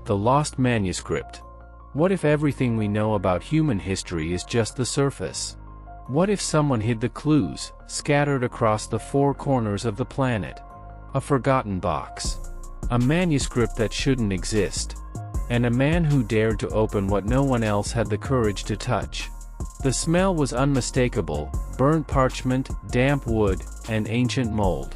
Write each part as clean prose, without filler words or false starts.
The Lost Manuscript. What if everything we know about human history is just the surface? What if someone hid the clues, scattered across the four corners of the planet? A forgotten box. A manuscript that shouldn't exist. And a man who dared to open what no one else had the courage to touch. The smell was unmistakable: burnt parchment, damp wood, and ancient mold.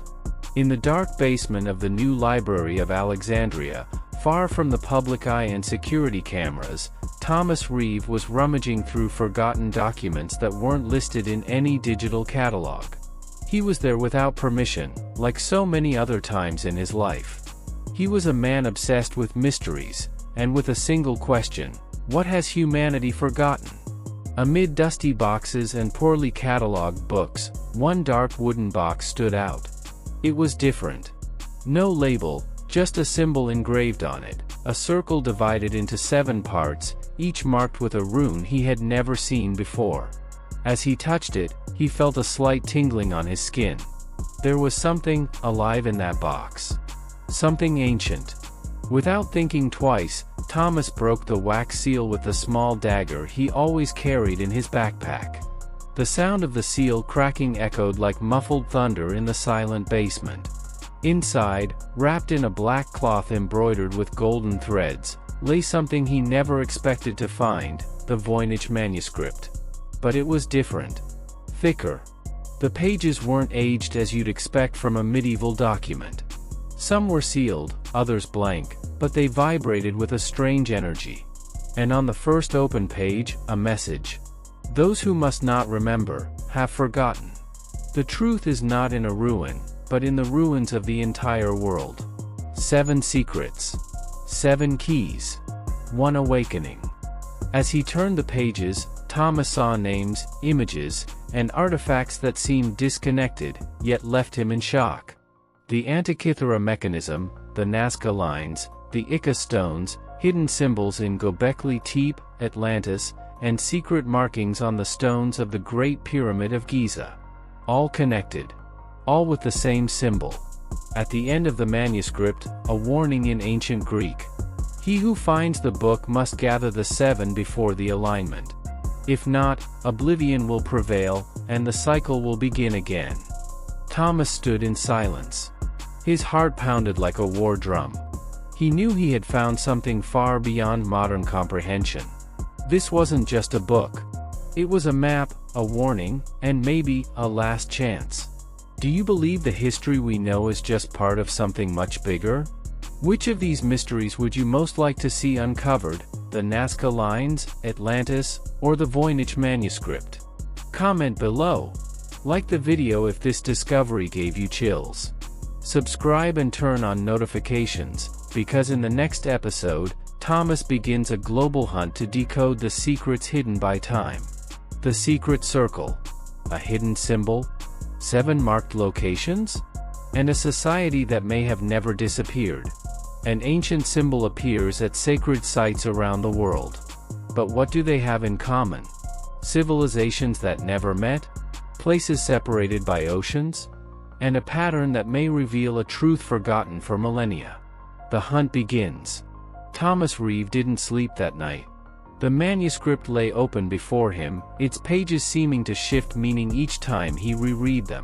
In the dark basement of the new library of Alexandria, far from the public eye and security cameras, Thomas Reeve was rummaging through forgotten documents that weren't listed in any digital catalog. He was there without permission, like so many other times in his life. He was a man obsessed with mysteries, and with a single question: what has humanity forgotten? Amid dusty boxes and poorly catalogued books, one dark wooden box stood out. It was different. No label, just a symbol engraved on it, a circle divided into 7 parts, each marked with a rune he had never seen before. As he touched it, he felt a slight tingling on his skin. There was something alive in that box. Something ancient. Without thinking twice, Thomas broke the wax seal with the small dagger he always carried in his backpack. The sound of the seal cracking echoed like muffled thunder in the silent basement. Inside, wrapped in a black cloth embroidered with golden threads, lay something he never expected to find: the Voynich manuscript. But it was different. Thicker. The pages weren't aged as you'd expect from a medieval document. Some were sealed, others blank, but they vibrated with a strange energy. And on the first open page, a message. Those who must not remember, have forgotten. The truth is not in a ruin, but in the ruins of the entire world. 7 secrets. 7 keys. 1 awakening. As he turned the pages, Thomas saw names, images, and artifacts that seemed disconnected, yet left him in shock. The Antikythera mechanism, the Nazca lines, the Ica stones, hidden symbols in Göbekli Tepe, Atlantis, and secret markings on the stones of the Great Pyramid of Giza. All connected. All with the same symbol. At the end of the manuscript, a warning in ancient Greek. He who finds the book must gather the 7 before the alignment. If not, oblivion will prevail, and the cycle will begin again. Thomas stood in silence. His heart pounded like a war drum. He knew he had found something far beyond modern comprehension. This wasn't just a book. It was a map, a warning, and maybe a last chance. Do you believe the history we know is just part of something much bigger? Which of these mysteries would you most like to see uncovered, the Nazca lines, Atlantis, or the Voynich manuscript? Comment below. Like the video if this discovery gave you chills. Subscribe and turn on notifications, because in the next episode, Thomas begins a global hunt to decode the secrets hidden by time. The secret circle. A hidden symbol? 7 marked locations? And a society that may have never disappeared. An ancient symbol appears at sacred sites around the world. But what do they have in common? Civilizations that never met? Places separated by oceans? And a pattern that may reveal a truth forgotten for millennia. The hunt begins. Thomas Reeve didn't sleep that night. The manuscript lay open before him, its pages seeming to shift meaning each time he reread them.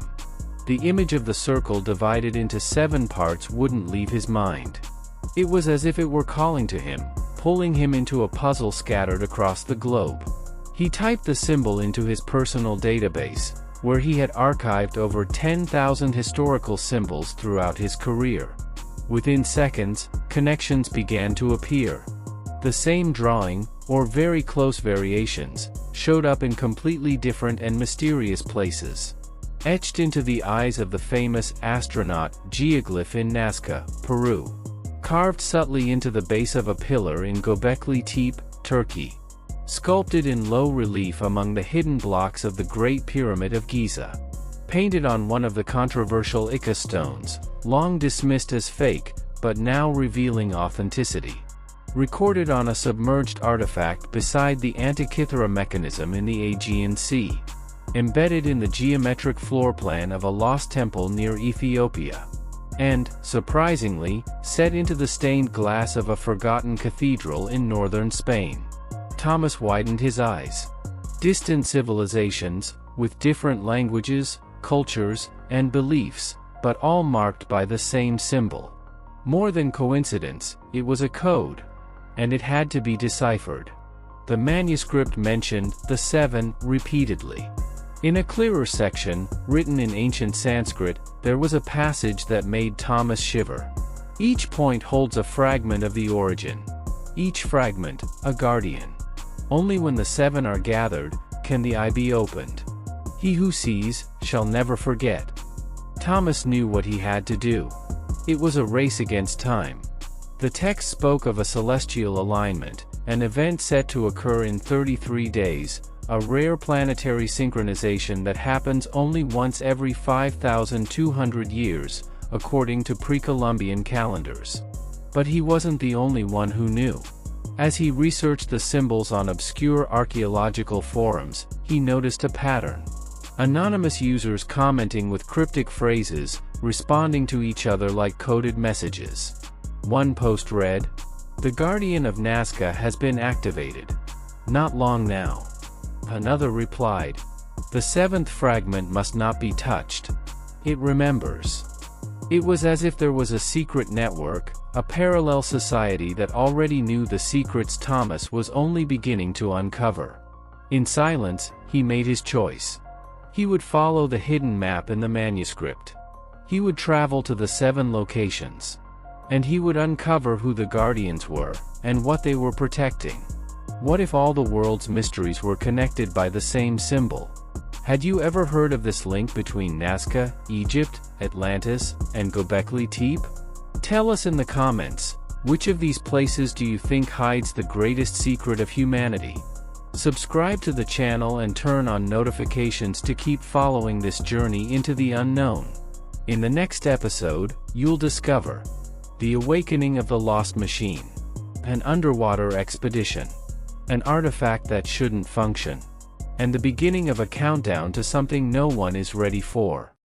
The image of the circle divided into 7 parts wouldn't leave his mind. It was as if it were calling to him, pulling him into a puzzle scattered across the globe. He typed the symbol into his personal database, where he had archived over 10,000 historical symbols throughout his career. Within seconds, connections began to appear. The same drawing, or very close variations, showed up in completely different and mysterious places. Etched into the eyes of the famous astronaut geoglyph in Nazca, Peru. Carved subtly into the base of a pillar in Göbekli Tepe, Turkey. Sculpted in low relief among the hidden blocks of the Great Pyramid of Giza. Painted on one of the controversial Ica stones, long dismissed as fake, but now revealing authenticity. Recorded on a submerged artifact beside the Antikythera mechanism in the Aegean Sea. Embedded in the geometric floor plan of a lost temple near Ethiopia. and, surprisingly, set into the stained glass of a forgotten cathedral in northern Spain. Thomas widened his eyes. Distant civilizations, with different languages, cultures, and beliefs, but all marked by the same symbol. More than coincidence, it was a code. And it had to be deciphered. The manuscript mentioned the seven repeatedly. In a clearer section, written in ancient Sanskrit, there was a passage that made Thomas shiver. Each point holds a fragment of the origin. Each fragment, a guardian. Only when the seven are gathered, can the eye be opened. He who sees, shall never forget. Thomas knew what he had to do. It was a race against time. The text spoke of a celestial alignment, an event set to occur in 33 days, a rare planetary synchronization that happens only once every 5,200 years, according to pre-Columbian calendars. But he wasn't the only one who knew. As he researched the symbols on obscure archaeological forums, he noticed a pattern. Anonymous users commenting with cryptic phrases, responding to each other like coded messages. One post read, "The Guardian of Nazca has been activated. Not long now." Another replied, "The seventh fragment must not be touched. It remembers." It was as if there was a secret network, a parallel society that already knew the secrets Thomas was only beginning to uncover. In silence, he made his choice. He would follow the hidden map in the manuscript. He would travel to the seven locations. And he would uncover who the guardians were, and what they were protecting. What if all the world's mysteries were connected by the same symbol? Had you ever heard of this link between Nazca, Egypt, Atlantis, and Göbekli Tepe? Tell us in the comments, which of these places do you think hides the greatest secret of humanity? Subscribe to the channel and turn on notifications to keep following this journey into the unknown. In the next episode, you'll discover the awakening of the lost machine, an underwater expedition, an artifact that shouldn't function, and the beginning of a countdown to something no one is ready for.